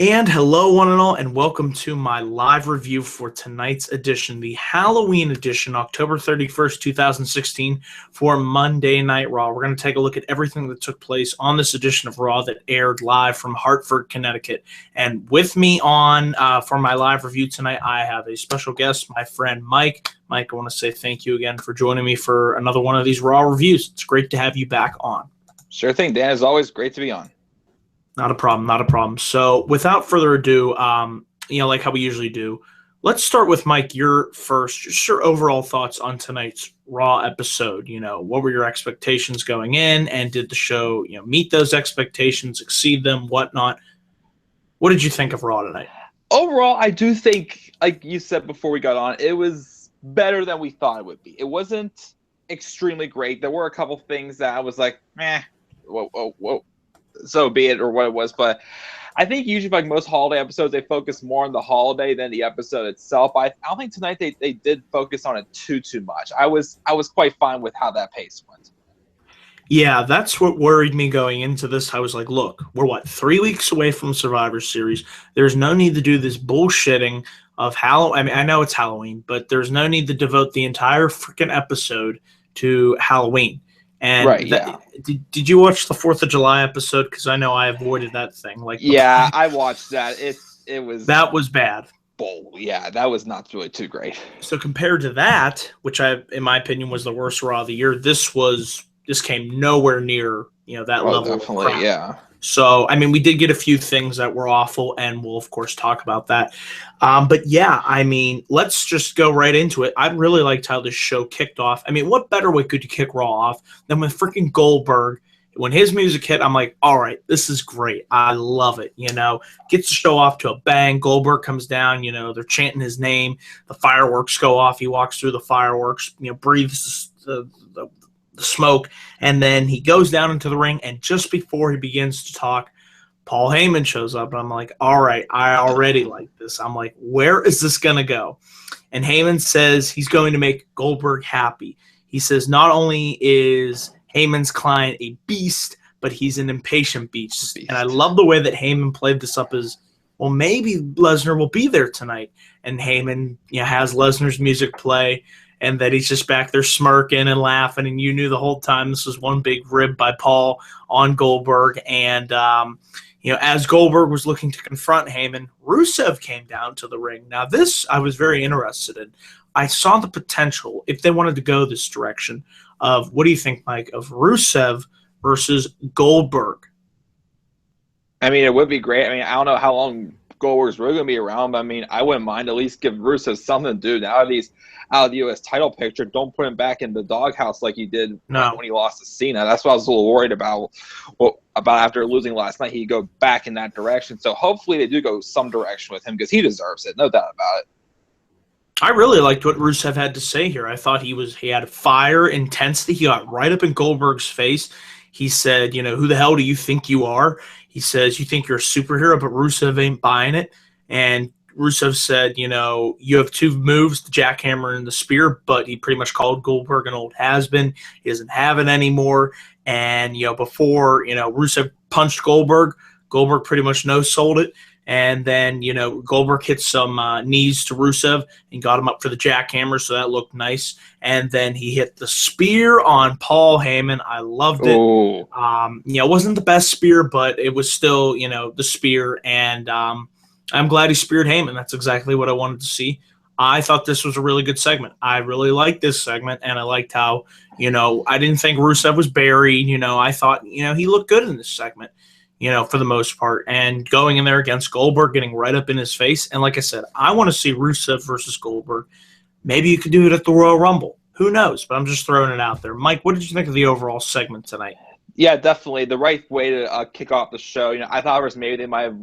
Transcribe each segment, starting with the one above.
And hello, one and all, and welcome to my live review for tonight's edition, the Halloween edition, October 31st, 2016, for Monday Night Raw. We're going to take a look at everything that took place on this edition of Raw that aired live from Hartford, Connecticut. And with me on for my live review tonight, I have a special guest, my friend Mike. Mike, I want to say thank you again for joining me for another one of these Raw reviews. It's great to have you back on. Sure thing, Dan. It's always great to be on. Not a problem, not a problem. So without further ado, like how we usually do, let's start with Mike, your overall thoughts on tonight's Raw episode. What were your expectations going in, and did the show, meet those expectations, exceed them, whatnot? What did you think of Raw tonight? Overall, I do think, like you said before we got on, it was better than we thought it would be. It wasn't extremely great. There were a couple things that I was like, whoa. So be it, or what it was. But I think usually, like most holiday episodes, they focus more on the holiday than the episode itself. I don't think tonight they did focus on it too much. I was quite fine with how that pace went. Yeah, that's what worried me going into this. I was like, look, we're 3 weeks away from Survivor Series. There's no need to do this bullshitting of Halloween. I mean, I know it's Halloween, but there's no need to devote the entire freaking episode to Halloween. And right, yeah. Did you watch the 4th of July episode? Because I know I avoided that thing. Yeah, I watched that. That was bad. Yeah, that was not really too great. So compared to that, which in my opinion was the worst Raw of the year, this came nowhere near that level. Definitely, yeah. So, I mean, we did get a few things that were awful, and we'll, of course, talk about that. But, yeah, I mean, let's just go right into it. I really liked how this show kicked off. I mean, what better way could you kick Raw off than with freaking Goldberg? When his music hit, I'm like, all right, this is great. I love it, Gets the show off to a bang. Goldberg comes down, they're chanting his name. The fireworks go off. He walks through the fireworks, breathes the smoke, and then he goes down into the ring, and just before he begins to talk, Paul Heyman shows up, and I'm like, all right, I already like this. I'm like, where is this going to go? And Heyman says he's going to make Goldberg happy. He says not only is Heyman's client a beast, but he's an impatient beast. And I love the way that Heyman played this up as, well, maybe Lesnar will be there tonight. And Heyman has Lesnar's music play, and that he's just back there smirking and laughing, and you knew the whole time this was one big rib by Paul on Goldberg. And, as Goldberg was looking to confront Heyman, Rusev came down to the ring. Now, this I was very interested in. I saw the potential, if they wanted to go this direction, of, what do you think, Mike, of Rusev versus Goldberg? I mean, it would be great. I mean, I don't know how long Goldberg's really going to be around, but I mean, I wouldn't mind at least give Rusev something to do. Now that he's out of the U.S. title picture, don't put him back in the doghouse like he did when he lost to Cena. That's what I was a little worried about. About after losing last night, he'd go back in that direction. So hopefully they do go some direction with him, because he deserves it, no doubt about it. I really liked what Rusev had to say here. I thought he had fire, intensity. He got right up in Goldberg's face. He said, who the hell do you think you are? He says, you think you're a superhero, but Rusev ain't buying it. And Rusev said, you have two moves, the jackhammer and the spear, but he pretty much called Goldberg an old has-been. He doesn't have it anymore. And, before, Rusev punched Goldberg, Goldberg pretty much no-sold it. And then, Goldberg hit some knees to Rusev and got him up for the jackhammer, so that looked nice. And then he hit the spear on Paul Heyman. I loved it. It wasn't the best spear, but it was still, the spear. And I'm glad he speared Heyman. That's exactly what I wanted to see. I thought this was a really good segment. I really liked this segment, and I liked how, I didn't think Rusev was buried. I thought, he looked good in this segment, for the most part. And going in there against Goldberg, getting right up in his face. And like I said, I want to see Rusev versus Goldberg. Maybe you could do it at the Royal Rumble. Who knows? But I'm just throwing it out there. Mike, what did you think of the overall segment tonight? Yeah, definitely. The right way to kick off the show. I thought maybe they might have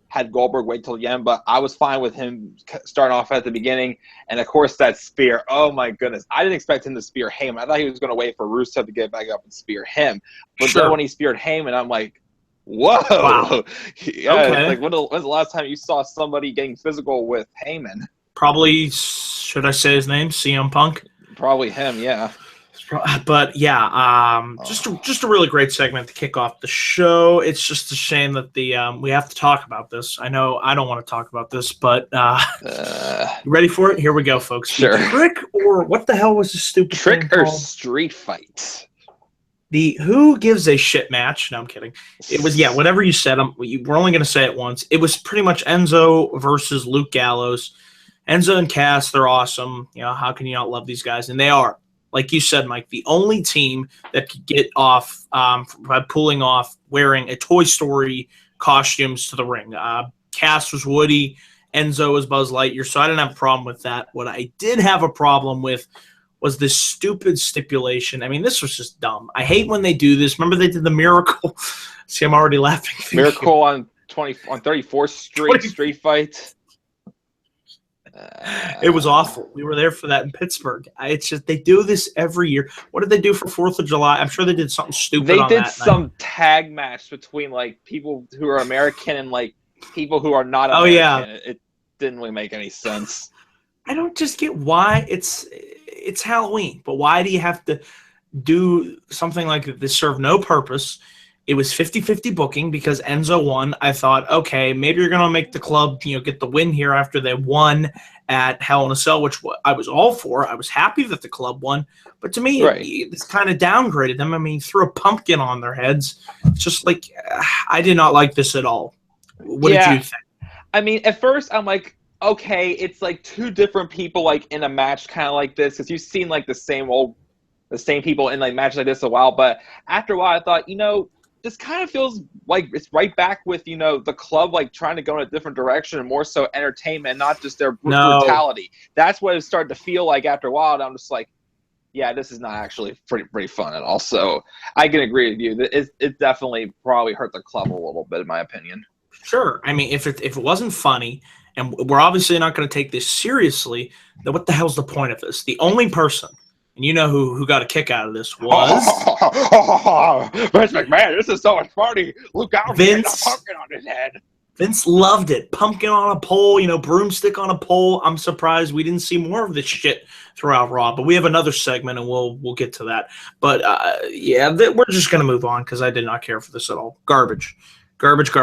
had Goldberg wait till the end, but I was fine with him starting off at the beginning. And, of course, that spear. Oh, my goodness. I didn't expect him to spear Heyman. I thought he was going to wait for Rusev to get back up and spear him. But then when he speared Heyman, I'm like, whoa. Wow. Yeah, okay. Like, when's the last time you saw somebody getting physical with Heyman? Probably, should I say his name? CM Punk? Probably him, yeah. But yeah, just a really great segment to kick off the show. It's just a shame that we have to talk about this. I know I don't want to talk about this, but you ready for it? Here we go, folks. Sure. The trick or what the hell was the stupid trick thing or called? street fight? The who gives a shit match. No, I'm kidding. It was, yeah, whatever you said. We're only going to say it once. It was pretty much Enzo versus Luke Gallows. Enzo and Cass, they're awesome. You know, how can you not love these guys? And they are, like you said, Mike, the only team that could get off by pulling off wearing a Toy Story costumes to the ring. Cass was Woody. Enzo was Buzz Lightyear, so I didn't have a problem with that. What I did have a problem with was this stupid stipulation. I mean, this was just dumb. I hate when they do this. Remember they did the Miracle? See, I'm already laughing. Miracle on 34th Street street fight. It was awful. We were there for that in Pittsburgh. It's just they do this every year. What did they do for 4th of July? I'm sure they did something stupid. They on did that some night. Tag match between like people who are American and like people who are not American. Oh yeah, it didn't really make any sense. I don't just get why it's Halloween, but why do you have to do something like that? This served no purpose. It was 50-50 booking because Enzo won. I thought, okay, maybe you're going to make the club, get the win here after they won at Hell in a Cell, which I was all for. I was happy that the club won. But to me, it's kind of downgraded them. I mean, threw a pumpkin on their heads. It's just like, I did not like this at all. What did you think? I mean, at first, I'm like, okay, it's like two different people like in a match kind of like this, because you've seen like the same people in like matches like this a while. But after a while, I thought, this kind of feels like it's right back with, the club like trying to go in a different direction and more so entertainment, not just their brutality. That's what it started to feel like after a while. And I'm just like, yeah, this is not actually pretty fun at all. So I can agree with you. It definitely probably hurt the club a little bit, in my opinion. Sure. I mean, if it wasn't funny, and we're obviously not going to take this seriously, then what the hell's the point of this? The only person, and you know who got a kick out of this was Vince McMahon. This is so much funny. Luke Gallows had a pumpkin on his head. Vince loved it. Pumpkin on a pole, broomstick on a pole. I'm surprised we didn't see more of this shit throughout Raw, but we have another segment and we'll get to that. But we're just going to move on because I did not care for this at all. Garbage. And it's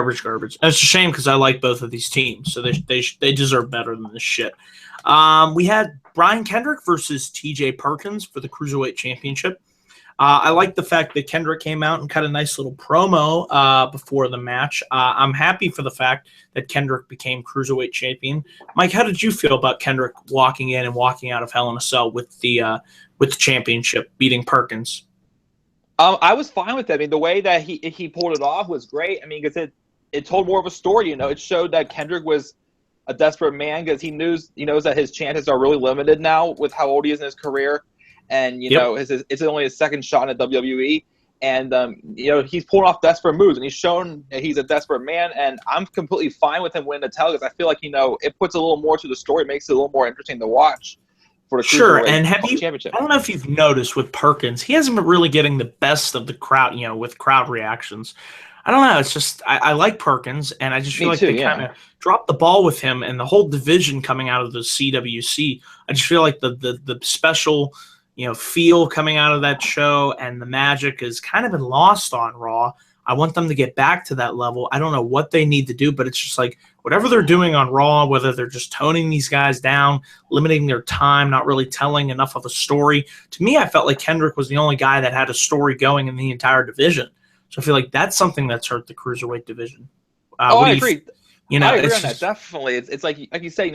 a shame because I like both of these teams, so they deserve better than this shit. We had Brian Kendrick versus T.J. Perkins for the Cruiserweight Championship. I like the fact that Kendrick came out and cut a nice little promo before the match. I'm happy for the fact that Kendrick became Cruiserweight Champion. Mike, how did you feel about Kendrick walking in and walking out of Hell in a Cell with the championship, beating Perkins? I was fine with that. I mean, the way that he pulled it off was great. I mean, because it told more of a story. It showed that Kendrick was a desperate man because he knows that his chances are really limited now with how old he is in his career, and it's only his second shot in the WWE, and he's pulling off desperate moves, and he's shown that he's a desperate man, and I'm completely fine with him winning the title because I feel like it puts a little more to the story, makes it a little more interesting to watch. For the sure, and I don't know if you've noticed with Perkins, he hasn't been really getting the best of the crowd, with crowd reactions. I don't know. It's just I like Perkins, and I just feel like they kind of dropped the ball with him and the whole division coming out of the CWC. I just feel like the special, feel coming out of that show and the magic has kind of been lost on Raw. I want them to get back to that level. I don't know what they need to do, but it's just like whatever they're doing on Raw, whether they're just toning these guys down, limiting their time, not really telling enough of a story. To me, I felt like Kendrick was the only guy that had a story going in the entire division. So I feel like that's something that's hurt the Cruiserweight division. I agree. I agree on that. That. Definitely. It's like you say,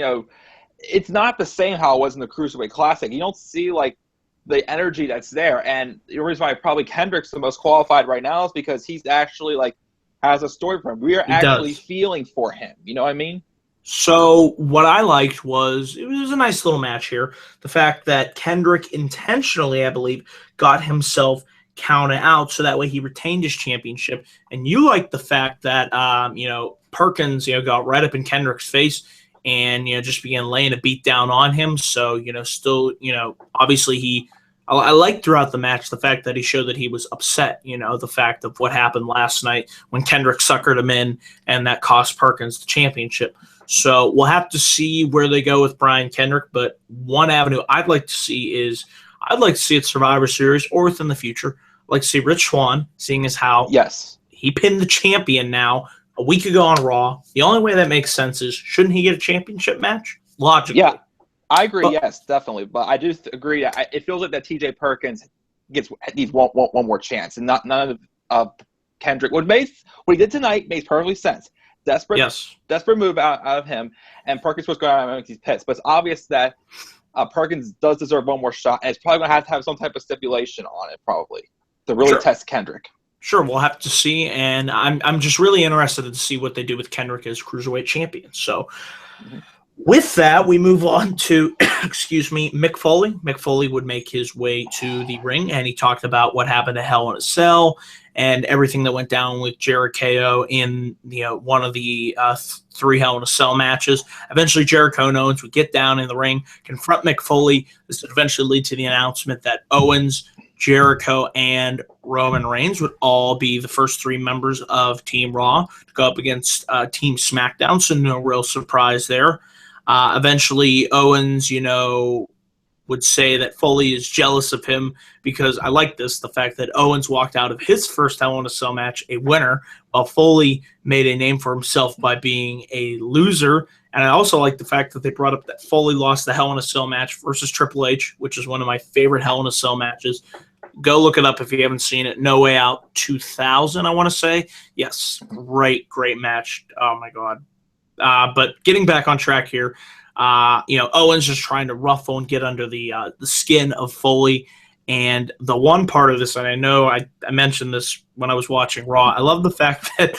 it's not the same how it was in the Cruiserweight Classic. You don't see like the energy that's there, and the reason why probably Kendrick's the most qualified right now is because he's actually like has a story for him. We are actually feeling for him. You know what I mean? So what I liked was it was a nice little match here. The fact that Kendrick intentionally, I believe, got himself counted out so that way he retained his championship. And you liked the fact that Perkins got right up in Kendrick's face and just began laying a beat down on him. So still obviously I liked throughout the match the fact that he showed that he was upset, the fact of what happened last night when Kendrick suckered him in and that cost Perkins the championship. So we'll have to see where they go with Brian Kendrick, but one avenue I'd like to see is I'd like to see it Survivor Series or within the future. I'd like to see Rich Swann, seeing as how he pinned the champion now a week ago on Raw. The only way that makes sense is, shouldn't he get a championship match? Logically. Yeah, I agree. Yes, definitely. But I do agree. It feels like that T.J. Perkins needs one more chance, and none of Kendrick. What he did tonight makes perfectly sense. Desperate move out of him, and Perkins was going out and make these pits. But it's obvious that Perkins does deserve one more shot, and it's probably going to have some type of stipulation on it, probably, to really test Kendrick. Sure, we'll have to see, and I'm just really interested to see what they do with Kendrick as Cruiserweight Champion. So, with that, we move on to, Mick Foley. Mick Foley would make his way to the ring, and he talked about what happened to Hell in a Cell and everything that went down with Jericho in one of the 3 Hell in a Cell matches. Eventually, Jericho and Owens would get down in the ring, confront Mick Foley. This would eventually lead to the announcement that Owens, Jericho, and Roman Reigns would all be the first 3 members of Team Raw to go up against Team SmackDown, so no real surprise there. Eventually, Owens, would say that Foley is jealous of him because I like the fact that Owens walked out of his first Hell in a Cell match a winner, while Foley made a name for himself by being a loser. And I also like the fact that they brought up that Foley lost the Hell in a Cell match versus Triple H, which is one of my favorite Hell in a Cell matches. Go look it up if you haven't seen it. No Way Out 2000, I want to say. Yes, great match. Oh, my God. But getting back on track here, Owens just trying to ruffle and get under the skin of Foley. And the one part of this, and I know I mentioned this when I was watching Raw, I love the fact that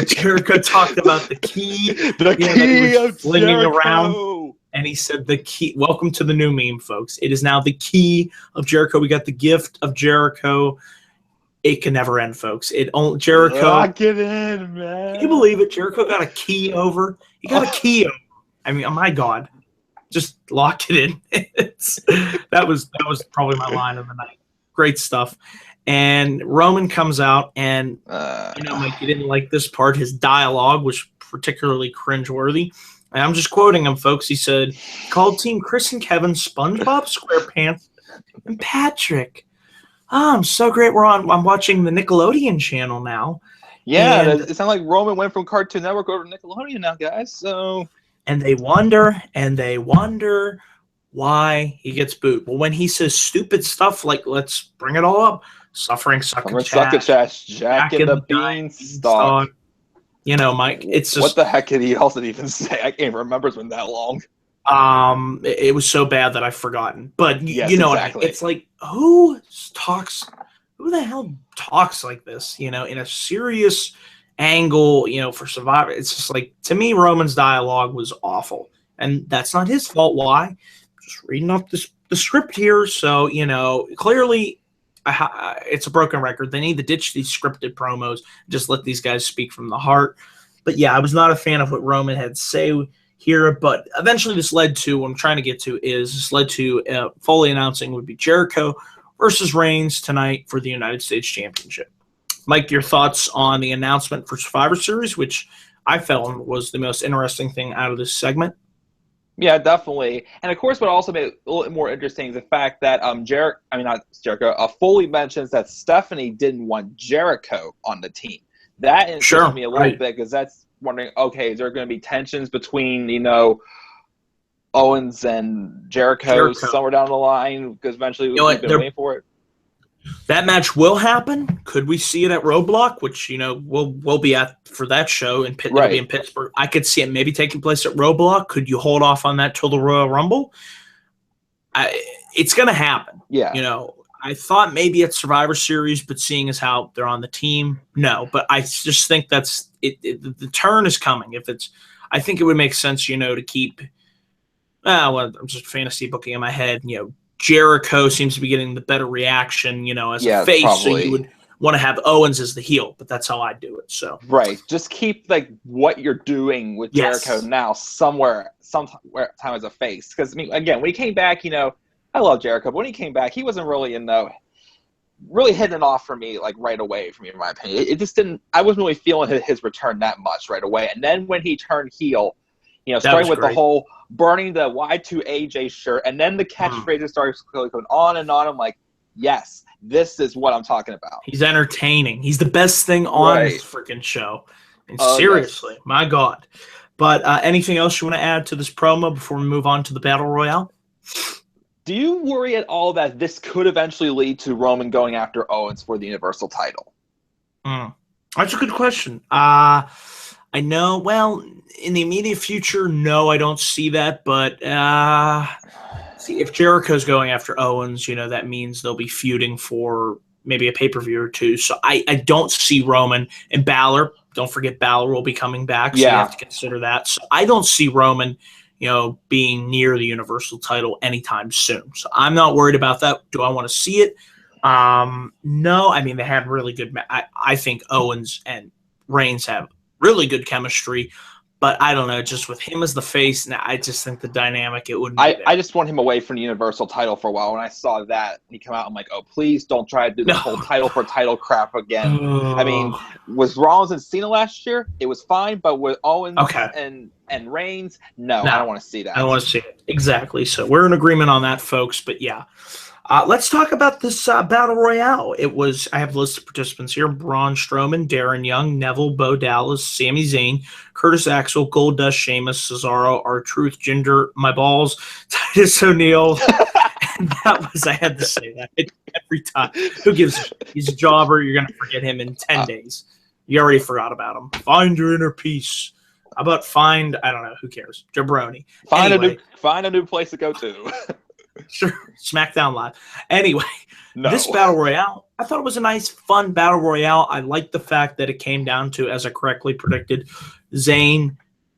Jericho talked about the key. The key of flinging around. And he said the key. Welcome to the new meme, folks. It is now the key of Jericho. We got the gift of Jericho. It can never end, folks. Jericho. Lock it in, man. Can you believe it? Jericho got a key over. He got a key over. I mean, oh my God. Just lock it in. That was probably my line of the night. Great stuff. And Roman comes out, and Mike, you didn't like this part. His dialogue was particularly cringeworthy. And I'm just quoting him, folks. He said, he called Team Chris and Kevin SpongeBob SquarePants and Patrick. Oh, I'm so great. I'm watching the Nickelodeon channel now. Yeah, it sounds like Roman went from Cartoon Network over to Nickelodeon now, guys. So, and they wonder why he gets booed. Well, when he says stupid stuff like, let's bring it all up, suffering succotash, Jack and the Beanstalk. Mike, it's just, what the heck did he also even say? I can't remember. It's been that long. It was so bad that I've forgotten. But yes, exactly. It's like, who the hell talks like this, in a serious angle, for Survivor? It's just like, to me, Roman's dialogue was awful. And that's not his fault. Why? Just reading off the script here. So, clearly it's a broken record. They need to ditch these scripted promos, just let these guys speak from the heart. But yeah, I was not a fan of what Roman had to say here, but eventually this led to, what I'm trying to get to is, this led to Foley announcing would be Jericho versus Reigns tonight for the United States Championship. Mike, your thoughts on the announcement for Survivor Series, which I felt was the most interesting thing out of this segment? Yeah, definitely. And of course, what also made it a little more interesting is the fact that Foley mentions that Stephanie didn't want Jericho on the team. That interests me a little bit, because that's wondering, okay, is there going to be tensions between, Owens and Jericho somewhere down the line? Because eventually we've been waiting for it. That match will happen. Could we see it at Roadblock, which we'll be at for that show in Pittsburgh? I could see it maybe taking place at Roadblock. Could you hold off on that till the Royal Rumble? It's going to happen. Yeah. I thought maybe at Survivor Series, but seeing as how they're on the team, no. But I just think that's it. The turn is coming. I think it would make sense, to keep. I'm just fantasy booking in my head. Jericho seems to be getting the better reaction, as a face. Probably. So you would want to have Owens as the heel, but that's how I do it. So just keep what you're doing with Jericho now sometime as a face. Because again, when he came back, I love Jericho, but when he came back, he wasn't really really hitting it off for me right away. For me, in my opinion, it just didn't. I wasn't really feeling his return that much right away. And then when he turned heel, That starting was with the great. whole burning the Y2AJ shirt, and then the catchphrases started going on and on. I'm like, yes, this is what I'm talking about. He's entertaining. He's the best thing on this freaking show. And seriously, yes. my God. But anything else you want to add to this promo before we move on to the Battle Royale? Do you worry at all that this could eventually lead to Roman going after Owens for the Universal title? That's a good question. I know, well, in the immediate future, no, I don't see that. But see, if Jericho's going after Owens, that means they'll be feuding for maybe a pay-per-view or two. So I don't see Roman and Balor. Don't forget Balor will be coming back, so you have to consider that. So I don't see Roman, being near the Universal title anytime soon. So I'm not worried about that. Do I want to see it? No. I mean, they had really good I think Owens and Reigns have really good chemistry. But I don't know, just with him as the face, I just think the dynamic, it wouldn't be there. I just want him away from the Universal title for a while. When I saw that, he come out, I'm like, oh, please don't try to do the whole title for title crap again. I mean, with Rollins and Cena last year, it was fine, but with Owens and Reigns, no, I don't want to see that. I don't want to see it. Exactly. So we're in agreement on that, folks. But yeah. Let's talk about this Battle Royale. I have a list of participants here: Braun Strowman, Darren Young, Neville, Bo Dallas, Sami Zayn, Curtis Axel, Goldust, Sheamus, Cesaro, R-Truth, Jinder, My Balls, Titus O'Neil. And that was, I had to say that every time. Who gives he's a jobber. You're going to forget him in 10 days. You already forgot about him. Find your inner peace. How about I don't know, who cares? Jabroni. Find a new place to go to. Sure, SmackDown Live. Anyway, this Battle Royale, I thought it was a nice, fun Battle Royale. I like the fact that it came down to, as I correctly predicted, Zayn,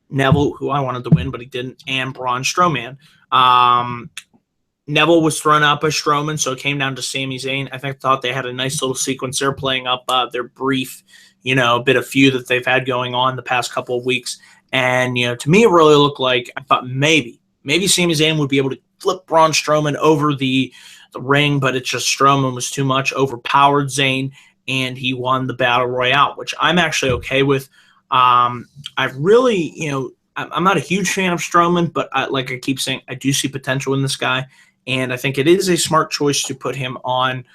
Neville, who I wanted to win, but he didn't, and Braun Strowman. Neville was thrown out by Strowman, so it came down to Sami Zayn. I thought they had a nice little sequence there, playing up their brief, bit of feud that they've had going on the past couple of weeks. And, to me, it really looked like, I thought maybe Sami Zayn would be able to flip Braun Strowman over the ring, but it's just Strowman was too much, overpowered Zayn, and he won the Battle Royale, which I'm actually okay with. I really, I'm not a huge fan of Strowman, but like I keep saying, I do see potential in this guy, and I think it is a smart choice to put him on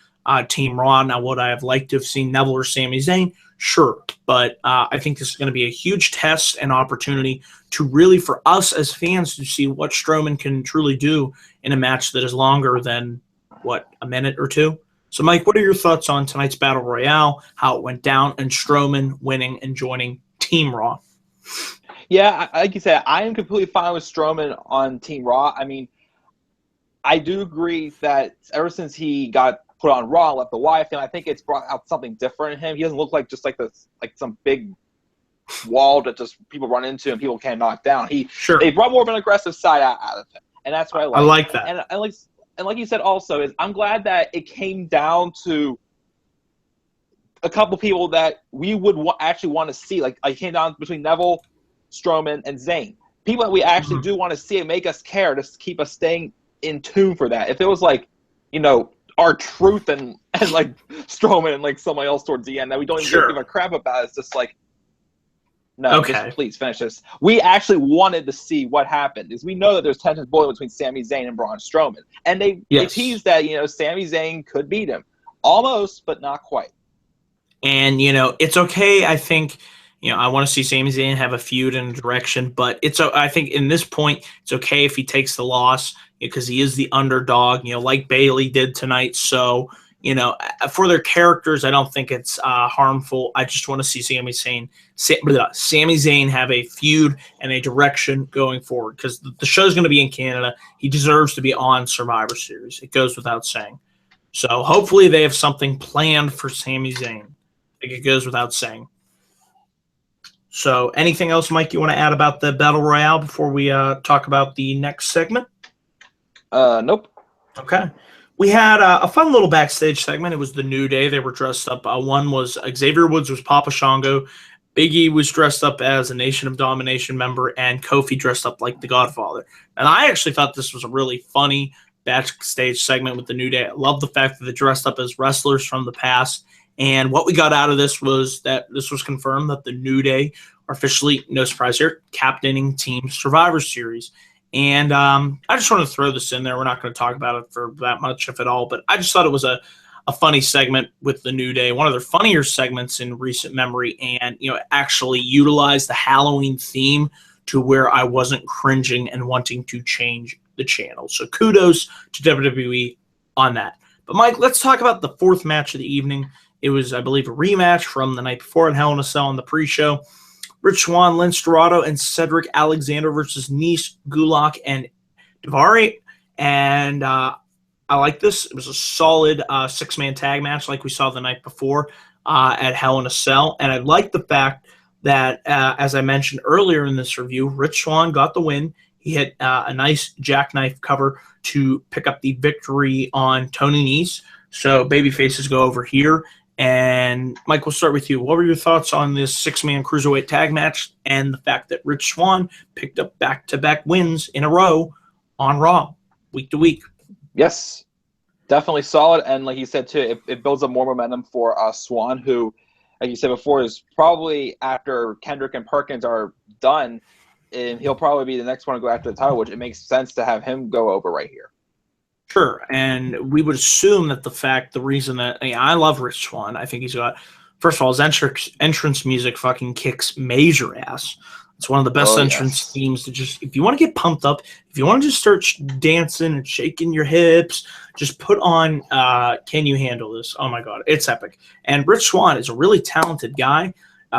Team Raw. Now, would I have liked to have seen Neville or Sami Zayn? Sure, but I think this is going to be a huge test and opportunity to really, for us as fans, to see what Strowman can truly do in a match that is longer than, a minute or two. So, Mike, what are your thoughts on tonight's Battle Royale, how it went down, and Strowman winning and joining Team Raw? Yeah, like you said, I am completely fine with Strowman on Team Raw. I mean, I do agree that ever since he got put on Raw, left the wife, and I think it's brought out something different in him. He doesn't look like just like this, like some big wall that just people run into and people can't knock down. They brought more of an aggressive side out of him, and that's what I like. I like that. And like you said, also is I'm glad that it came down to a couple people that we would actually want to see. Like I came down between Neville, Strowman, and Zayn. People that we actually do want to see and make us care to keep us staying in tune for that. If it was like, R-Truth and like Strowman and like somebody else towards the end that we don't even give a crap about, it's just like, no, just please finish this. We actually wanted to see what happened, because we know that there's tensions boiling between Sami Zayn and Braun Strowman, and they teased that Sami Zayn could beat him, almost, but not quite. And it's okay. I think I want to see Sami Zayn have a feud in a direction, but I think in this point it's okay if he takes the loss, because he is the underdog, like Bayley did tonight. So, for their characters, I don't think it's harmful. I just want to see Sami Zayn have a feud and a direction going forward, because the show's going to be in Canada. He deserves to be on Survivor Series. It goes without saying. So hopefully they have something planned for Sami Zayn. I think it goes without saying. So anything else, Mike, you want to add about the Battle Royale before we talk about the next segment? Nope. Okay. We had a fun little backstage segment. It was the New Day. They were dressed up. One was Xavier Woods was Papa Shango. Big E was dressed up as a Nation of Domination member, and Kofi dressed up like the Godfather. And I actually thought this was a really funny backstage segment with the New Day. I love the fact that they dressed up as wrestlers from the past. And what we got out of this was that this was confirmed that the New Day are officially, no surprise here, captaining Team Survivor Series. And I just want to throw this in there. We're not going to talk about it for that much, if at all, but I just thought it was a funny segment with the New Day, one of their funnier segments in recent memory, and actually utilized the Halloween theme to where I wasn't cringing and wanting to change the channel. So kudos to WWE on that. But Mike, let's talk about the fourth match of the evening. It was, I believe, a rematch from the night before at Hell in a Cell on the pre-show. Rich Swann, Lince Dorado, and Cedric Alexander versus Nice, Gulak, and Daivari. And I like this. It was a solid six-man tag match like we saw the night before at Hell in a Cell. And I like the fact that, as I mentioned earlier in this review, Rich Swann got the win. He hit a nice jackknife cover to pick up the victory on Tony Nese. So babyfaces go over here. And Mike, we'll start with you. What were your thoughts on this six-man cruiserweight tag match and the fact that Rich Swann picked up back-to-back wins in a row on Raw, week to week? Yes, definitely solid. And like you said, too, it builds up more momentum for Swann, who, like you said before, is probably after Kendrick and Perkins are done, and he'll probably be the next one to go after the title, which it makes sense to have him go over right here. Sure, and we would assume that the reason that I love Rich Swann, I think he's got, first of all, his entrance music fucking kicks major ass. It's one of the best entrance themes to just, if you want to get pumped up, if you want to just start dancing and shaking your hips, just put on Can You Handle This? Oh my God, it's epic. And Rich Swann is a really talented guy.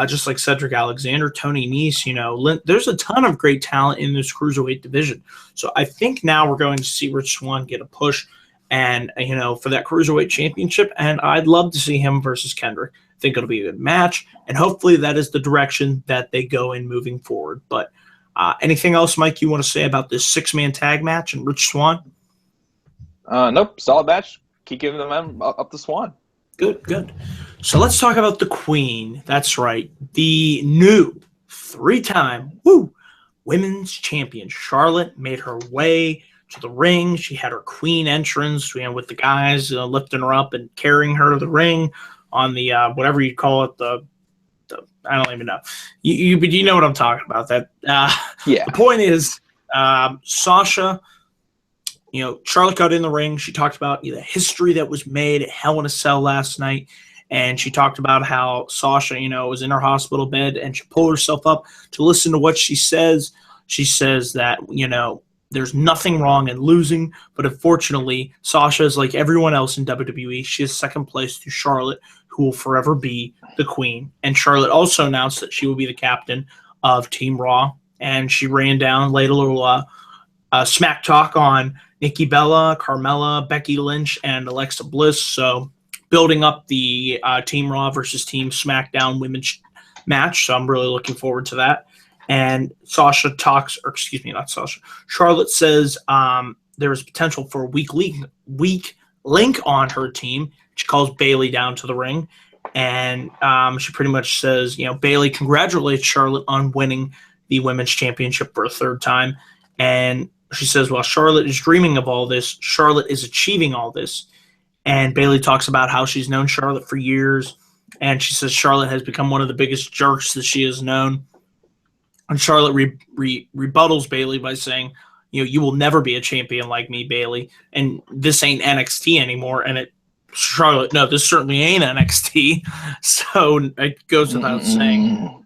Just like Cedric Alexander, Tony Nese, there's a ton of great talent in this cruiserweight division. So I think now we're going to see Rich Swann get a push and, for that cruiserweight championship. And I'd love to see him versus Kendrick. I think it'll be a good match. And hopefully that is the direction that they go in moving forward. But anything else, Mike, you want to say about this six-man tag match and Rich Swann? Nope. Solid match. Keep giving them up to Swann. Good. So let's talk about the Queen. That's right. The new three-time women's champion, Charlotte, made her way to the ring. She had her Queen entrance, with the guys lifting her up and carrying her to the ring on the whatever you call it, the I don't even know. You know what I'm talking about. That yeah. The point is, Sasha. Charlotte got in the ring. She talked about the history that was made at Hell in a Cell last night. And she talked about how Sasha, was in her hospital bed and she pulled herself up to listen to what she says. She says that, there's nothing wrong in losing. But unfortunately, Sasha is like everyone else in WWE. She is second place to Charlotte, who will forever be the Queen. And Charlotte also announced that she will be the captain of Team Raw. And she ran down, laid a little smack talk on Nikki Bella, Carmella, Becky Lynch, and Alexa Bliss. So building up the Team Raw versus Team SmackDown women's match. So I'm really looking forward to that. And Charlotte says there is potential for a weak link on her team. She calls Bayley down to the ring. And she pretty much says, Bayley congratulates Charlotte on winning the women's championship for a third time. And she says, while Charlotte is dreaming of all this, Charlotte is achieving all this. And Bayley talks about how she's known Charlotte for years. And she says Charlotte has become one of the biggest jerks that she has known. And Charlotte rebuttals Bayley by saying, you will never be a champion like me, Bayley. And this ain't NXT anymore. And Charlotte, no, this certainly ain't NXT. So it goes without saying.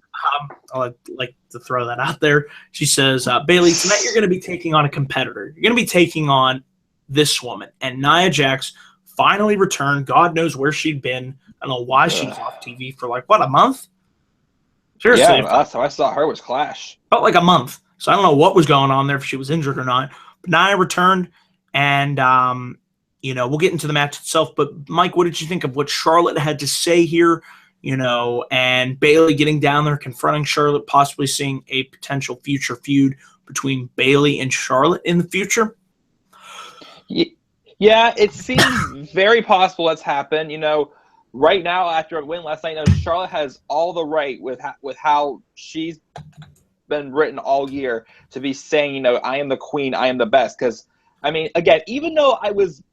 I'd like to throw that out there. She says, Bayley, tonight you're going to be taking on a competitor. You're going to be taking on this woman. And Nia Jax finally returned. God knows where she'd been. I don't know why she was off TV for a month? Seriously. Yeah, last time I saw her was Clash. Felt like a month. So I don't know what was going on there, if she was injured or not. But Nia returned, and, we'll get into the match itself. But, Mike, what did you think of what Charlotte had to say here? And Bayley getting down there, confronting Charlotte, possibly seeing a potential future feud between Bayley and Charlotte in the future? Yeah, it seems very possible that's happened. Right now, after a win last night, Charlotte has all the right with how she's been written all year to be saying, I am the queen, I am the best. Because, again, even though I was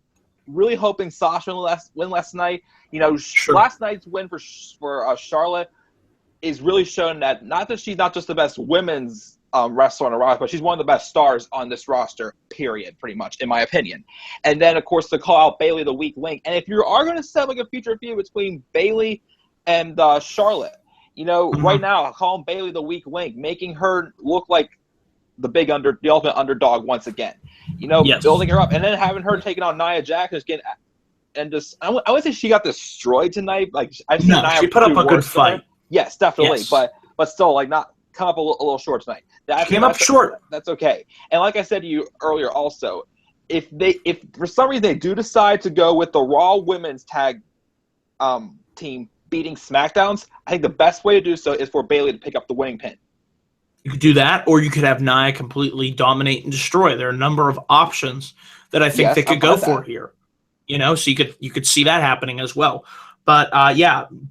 really hoping Sasha win last night, Sure. Last night's win for Charlotte, is really showing that not that she's not just the best women's wrestler on the roster, but she's one of the best stars on this roster, period, pretty much, in my opinion. And then, of course, to call out Bayley the weak link. And if you are going to set like a future feud between Bayley and Charlotte, right now, calling Bayley the weak link, making her look like the ultimate underdog once again. Building her up, and then having her taking on Nia Jax and just I wouldn't say she got destroyed tonight. Like I've seen Nia she put up a good fight. Yes, definitely, yes. But still, like not come up a little short tonight. Came up short. That's okay. And like I said to you earlier, also, if for some reason they do decide to go with the Raw Women's Tag team beating SmackDowns, I think the best way to do so is for Bayley to pick up the winning pin. You could do that, or you could have Nia completely dominate and destroy. There are a number of options that I think they could go for here. So you could see that happening as well. But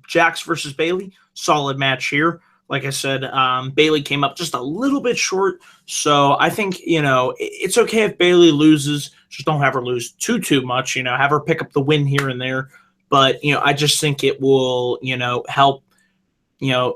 Jax versus Bayley, solid match here. Like I said, Bayley came up just a little bit short, so I think it's okay if Bayley loses. Just don't have her lose too much. Have her pick up the win here and there. But I just think it will help.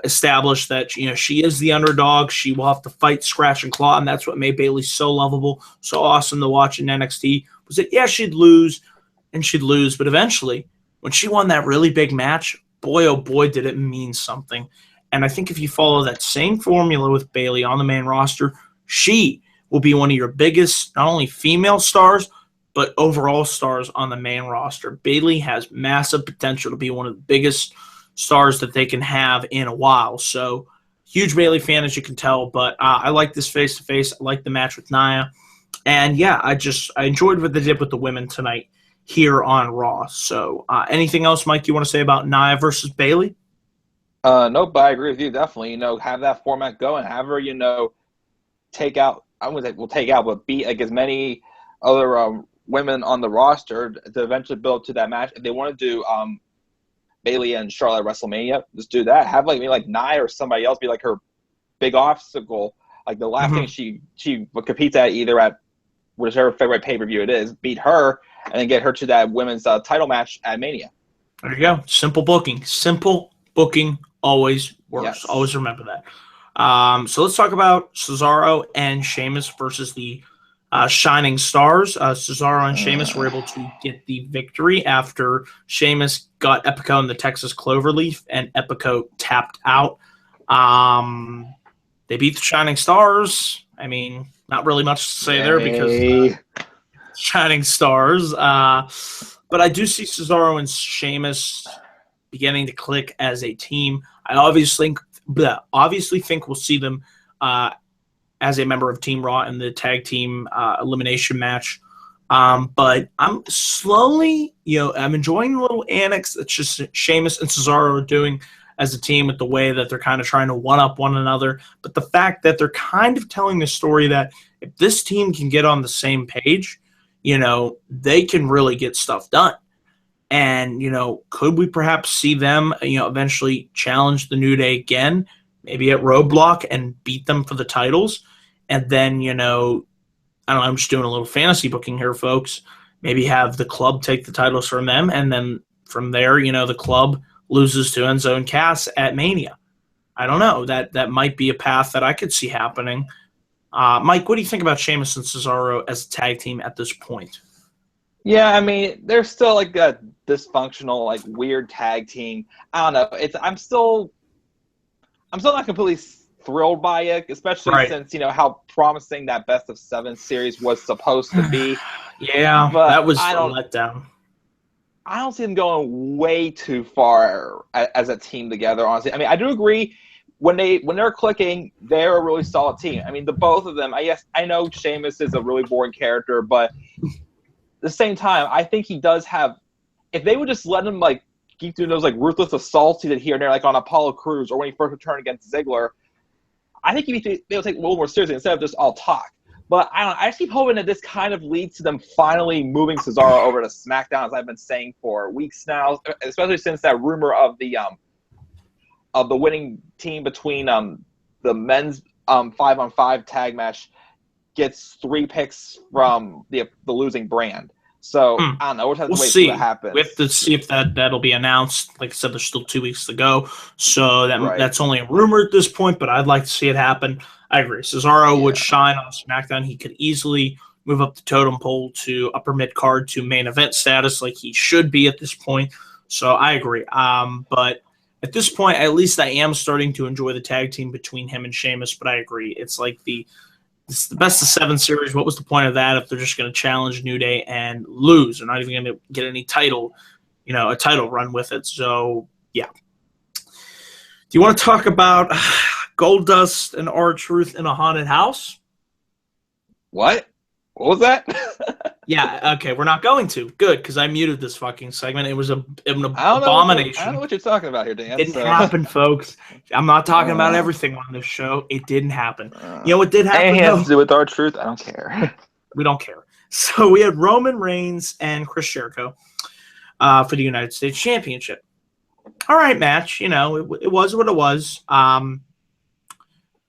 Establish that, she is the underdog. She will have to fight, scratch, and claw, and that's what made Bayley so lovable, so awesome to watch in NXT, was that, she'd lose, but eventually, when she won that really big match, boy, oh boy, did it mean something. And I think if you follow that same formula with Bayley on the main roster, she will be one of your biggest, not only female stars, but overall stars on the main roster. Bayley has massive potential to be one of the biggest stars that they can have in a while. So, huge Bayley fan, as you can tell, but I like this face-to-face. I like the match with Nia. And, I enjoyed what they did with the women tonight here on Raw. So, anything else, Mike, you want to say about Nia versus Bayley? Nope, but I agree with you, definitely. Have that format go and have her, take out, I wouldn't say we'll take out, but beat like as many other women on the roster to eventually build to that match. If they want to do Bayley and Charlotte at WrestleMania, just do that. Have maybe Nia or somebody else be like her big obstacle. Like the last thing she competes at, either at whichever February pay-per-view it is, beat her and then get her to that women's title match at Mania. There you go. Simple booking. Simple booking always works. Yes. Always remember that. So let's talk about Cesaro and Sheamus versus the Shining Stars. Cesaro and Sheamus were able to get the victory after Sheamus got Epico in the Texas Cloverleaf and Epico tapped out. They beat the Shining Stars. I mean, not really much to say there because Shining Stars. But I do see Cesaro and Sheamus beginning to click as a team. I obviously think we'll see them as a member of Team Raw in the tag team elimination match. But I'm slowly, I'm enjoying the little annex that just Sheamus and Cesaro are doing as a team with the way that they're kind of trying to one-up one another. But the fact that they're kind of telling the story that if this team can get on the same page, they can really get stuff done. And, could we perhaps see them, eventually challenge the New Day again, maybe at Roadblock, and beat them for the titles? And then, I don't know, I'm just doing a little fantasy booking here, folks. Maybe have the club take the titles from them, and then from there, the club loses to Enzo and Cass at Mania. I don't know. That might be a path that I could see happening. Mike, what do you think about Sheamus and Cesaro as a tag team at this point? Yeah, I mean, they're still like a dysfunctional, weird tag team. I don't know. I'm still not completely thrilled by it, especially since how promising that Best of 7 series was supposed to be. Yeah, but that was a letdown. I don't see them going way too far as a team together, honestly. I mean, I do agree when they're clicking, they're a really solid team. I mean, the both of them. I know Sheamus is a really boring character, but at the same time, I think he does have. If they would just let him keep doing those ruthless assaults he did here and there, on Apollo Crews or when he first returned against Ziggler, I think he'd be able to take it a little more seriously instead of just all talk. But I just keep hoping that this kind of leads to them finally moving Cesaro over to SmackDown, as I've been saying for weeks now, especially since that rumor of the winning team between the men's 5-on-5 tag match gets 3 picks from the losing brand. So I don't know. We'll have to wait see what happens. We have to see if that'll be announced. Like I said, there's still 2 weeks to go, so that's only a rumor at this point. But I'd like to see it happen. I agree. Cesaro would shine on SmackDown. He could easily move up the totem pole to upper mid card to main event status, like he should be at this point. So I agree. But at this point, at least I am starting to enjoy the tag team between him and Sheamus. But I agree, it's like it's the best of 7 series. What was the point of that if they're just going to challenge New Day and lose? They're not even going to get any title, a title run with it. So, yeah. Do you want to talk about Goldust and R-Truth in a haunted house? What? What was that? Yeah, okay, we're not going to. Good, because I muted this fucking segment. It was an abomination. I don't know what you're talking about here, Dan. It didn't happen, folks. I'm not talking about everything on this show. It didn't happen. You know what did happen? Anything has to do with R-Truth? I don't care. We don't care. So we had Roman Reigns and Chris Jericho for the United States Championship. All right, match. It was what it was.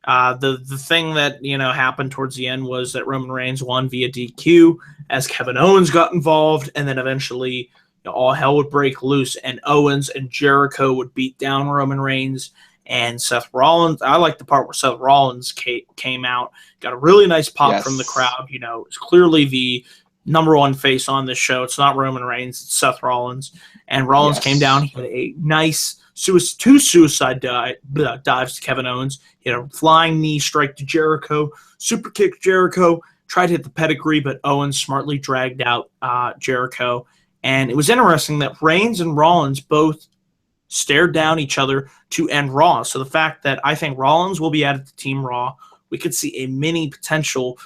The thing that happened towards the end was that Roman Reigns won via DQ as Kevin Owens got involved, and then eventually all hell would break loose, and Owens and Jericho would beat down Roman Reigns and Seth Rollins. I like the part where Seth Rollins came out, got a really nice pop from the crowd. It's clearly the number one face on this show. It's not Roman Reigns, it's Seth Rollins, and Rollins came down. He had a nice two suicide dives to Kevin Owens. He had a flying knee strike to Jericho, super kick Jericho, tried to hit the pedigree, but Owens smartly dragged out Jericho. And it was interesting that Reigns and Rollins both stared down each other to end Raw. So the fact that I think Rollins will be added to Team Raw, we could see a mini potential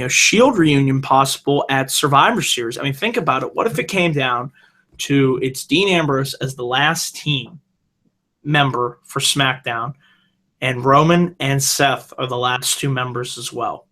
Shield reunion possible at Survivor Series. I mean, think about it. What if it came down to it's Dean Ambrose as the last team member for SmackDown, and Roman and Seth are the last 2 members as well?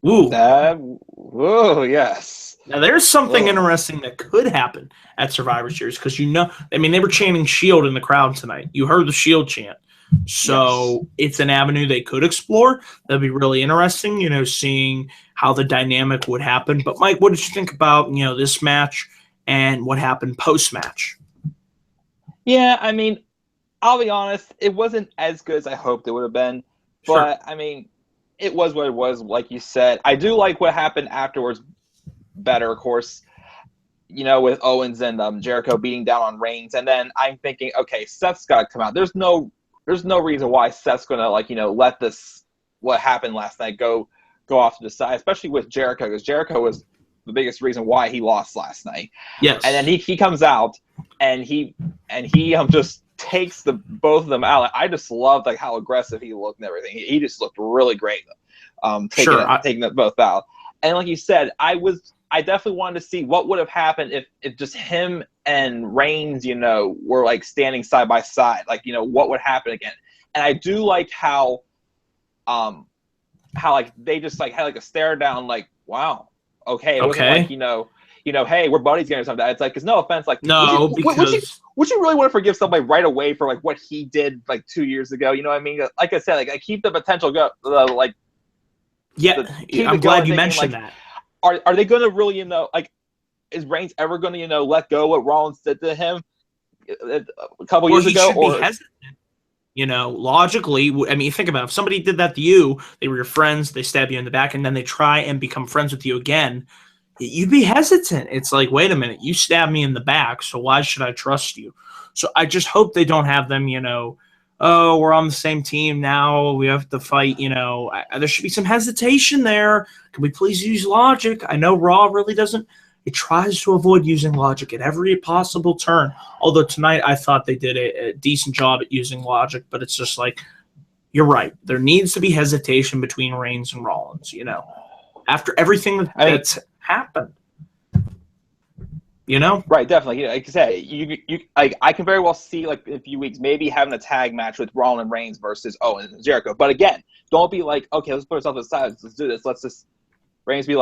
Ooh. Whoa, yes. Now, there's something interesting that could happen at Survivor Series because, they were chanting Shield in the crowd tonight. You heard the Shield chant. So it's an avenue they could explore. That'd be really interesting, seeing how the dynamic would happen. But, Mike, what did you think about, this match and what happened post-match? Yeah, I'll be honest. It wasn't as good as I hoped it would have been. But, it was what it was, like you said. I do like what happened afterwards better, of course, with Owens and Jericho beating down on Reigns. And then I'm thinking, okay, Seth's got to come out. There's no reason why Seth's going to, let this, what happened last night, go off to the side, especially with Jericho, because Jericho was the biggest reason why he lost last night. Yes. And then he comes out, and he just takes both of them out. I just loved how aggressive he looked and everything. He just looked really great, taking them both out. And like you said, I definitely wanted to see what would have happened if just him and Reigns, were standing side by side, what would happen again. And I do like how they just had a stare down, wow, okay, it wasn't hey, we're buddies again or something. It's because no offense, no, would you really want to forgive somebody right away for what he did 2 years ago? You know what I mean? Like I said, I keep the potential I'm glad you mentioned that. Are they going to really, is Reigns ever going to, let go what Rollins did to him a couple years ago? Be hesitant. Logically, think about it. If somebody did that to you, they were your friends, they stab you in the back, and then they try and become friends with you again, you'd be hesitant. It's like, wait a minute, you stabbed me in the back, so why should I trust you? So I just hope they don't have them, oh, we're on the same team now, we have to fight, there should be some hesitation there. Can we please use logic? I know Raw really doesn't. It tries to avoid using logic at every possible turn. Although tonight I thought they did a decent job at using logic, but it's just you're right. There needs to be hesitation between Reigns and Rollins, after everything that's happened. Right, definitely. Like I said, you I can very well see in a few weeks maybe having a tag match with Rollins and Reigns versus Owens and Jericho. But again, don't be okay, let's put ourselves aside, let's do this. Let's just Reigns be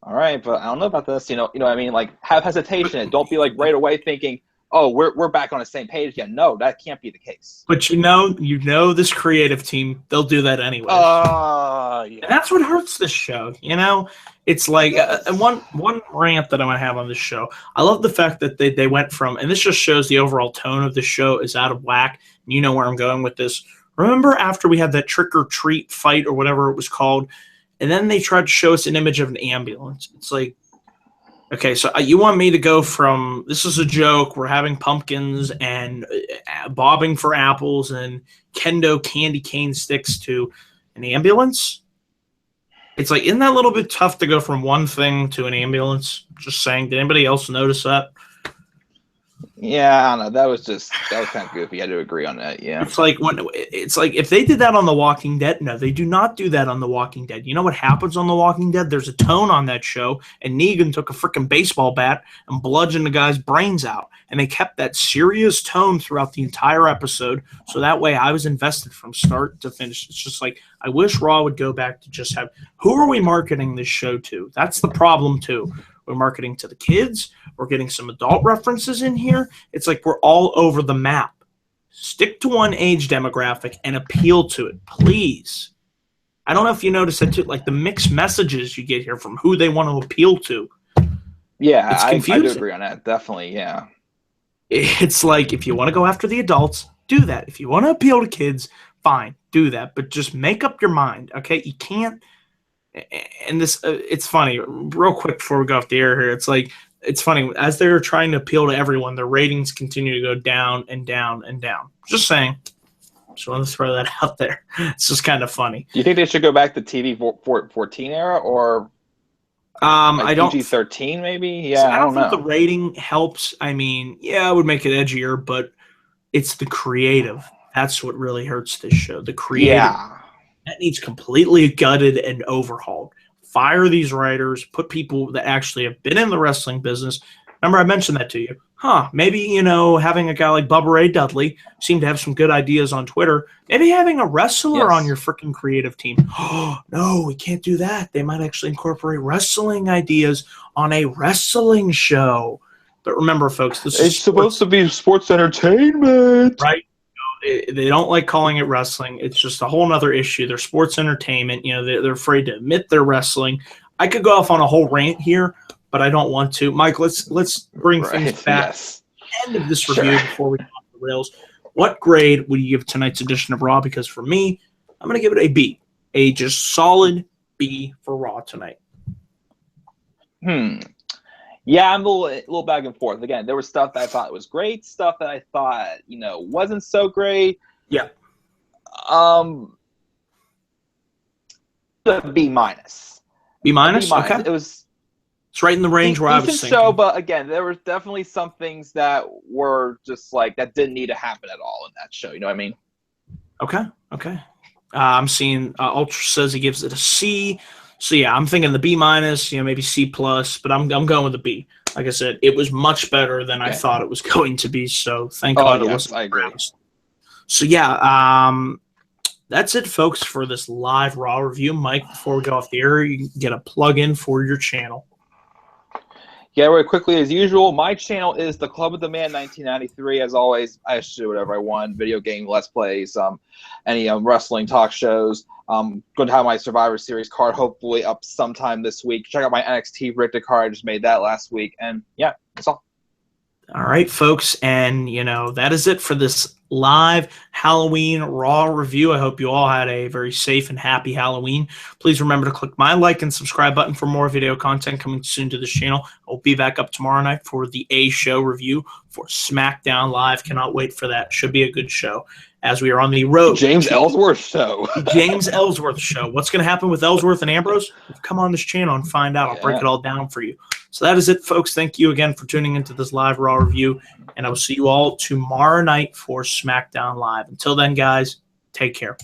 all right, but I don't know about this. You know what I mean? Have hesitation. Don't be right away thinking, oh, we're back on the same page again. No, that can't be the case. But this creative team, they'll do that anyway. And that's what hurts this show. You know, it's like and one rant that I'm gonna have on this show. I love the fact that they went from, and this just shows the overall tone of the show is out of whack. And you know where I'm going with this. Remember after we had that trick or treat fight or whatever it was called, and then they tried to show us an image of an ambulance. It's like, okay, so you want me to go from this is a joke, we're having pumpkins and bobbing for apples and kendo candy cane sticks to an ambulance? It's like, isn't that a little bit tough to go from one thing to an ambulance? Just saying. Did anybody else notice that? Yeah, I don't know. That was kind of goofy. I had to agree on that. Yeah. It's like if they did that on The Walking Dead. No, they do not do that on The Walking Dead. You know what happens on The Walking Dead? There's a tone on that show, and Negan took a freaking baseball bat and bludgeoned the guy's brains out. And they kept that serious tone throughout the entire episode. So that way I was invested from start to finish. It's just like, I wish Raw would go back to just have, who are we marketing this show to? That's the problem too. We're marketing to the kids. We're getting some adult references in here. It's like we're all over the map. Stick to one age demographic and appeal to it, please. I don't know if you noticed that too, like the mixed messages you get here from who they want to appeal to. Yeah, it's confusing. I do agree on that. Definitely, yeah. It's like, if you want to go after the adults, do that. If you want to appeal to kids, fine, do that. But just make up your mind, okay? You can't. And this, it's funny, real quick before we go off the air here, it's like, it's funny, as they're trying to appeal to everyone, their ratings continue to go down and down and down. Just saying. Just want to throw that out there. It's just kind of funny. Do you think they should go back to TV 14 era or I don't PG-13 maybe? Yeah, I don't know. think the rating helps. I mean, yeah, it would make it edgier, but it's the creative. That's what really hurts this show. The creative. Yeah. That needs completely gutted and overhauled. Fire these writers, put people that actually have been in the wrestling business. Remember, I mentioned that to you. Maybe, having a guy like Bubba Ray Dudley seemed to have some good ideas on Twitter. Maybe having a wrestler on your freaking creative team. Oh, no, we can't do that. They might actually incorporate wrestling ideas on a wrestling show. But remember, folks, it's supposed to be sports entertainment. Right? They don't like calling it wrestling. It's just a whole nother issue. They're sports entertainment. They're afraid to admit they're wrestling. I could go off on a whole rant here, but I don't want to. Mike, let's bring things back. Yes. End of this review before we go off the rails. What grade would you give tonight's edition of Raw? Because for me, I'm going to give it a B. A just solid B for Raw tonight. Yeah, I'm a little back and forth. Again, there was stuff that I thought was great, stuff that I thought, wasn't so great. Yeah. The B minus. B minus? Okay. It's right in the range where I was thinking. Show, but again, there were definitely some things that were just like, that didn't need to happen at all in that show. You know what I mean? Okay. I'm seeing Ultra says he gives it a C. So yeah, I'm thinking the B minus, maybe C plus, but I'm going with the B. Like I said, it was much better than I thought it was going to be. So thank God it wasn't. I agree. So yeah, that's it, folks, for this live Raw review. Mike, before we go off the air, you can get a plug in for your channel. Yeah, really quickly as usual, my channel is the Club of the Man 1993. As always, I should do whatever I want: video game, let's plays, any wrestling talk shows. Going to have my Survivor Series card hopefully up sometime this week. Check out my NXT Richter card. I just made that last week. And yeah, that's all. All right, folks. And, that is it for this live Halloween Raw review. I hope you all had a very safe and happy Halloween. Please remember to click my like and subscribe button for more video content coming soon to this channel. I'll be back up tomorrow night for the A Show review for SmackDown Live. Cannot wait for that. Should be a good show. As we are on the road. James Ellsworth Show. James Ellsworth Show. What's going to happen with Ellsworth and Ambrose? Come on this channel and find out. I'll break it all down for you. So that is it, folks. Thank you again for tuning into this live Raw review, and I will see you all tomorrow night for SmackDown Live. Until then, guys, take care.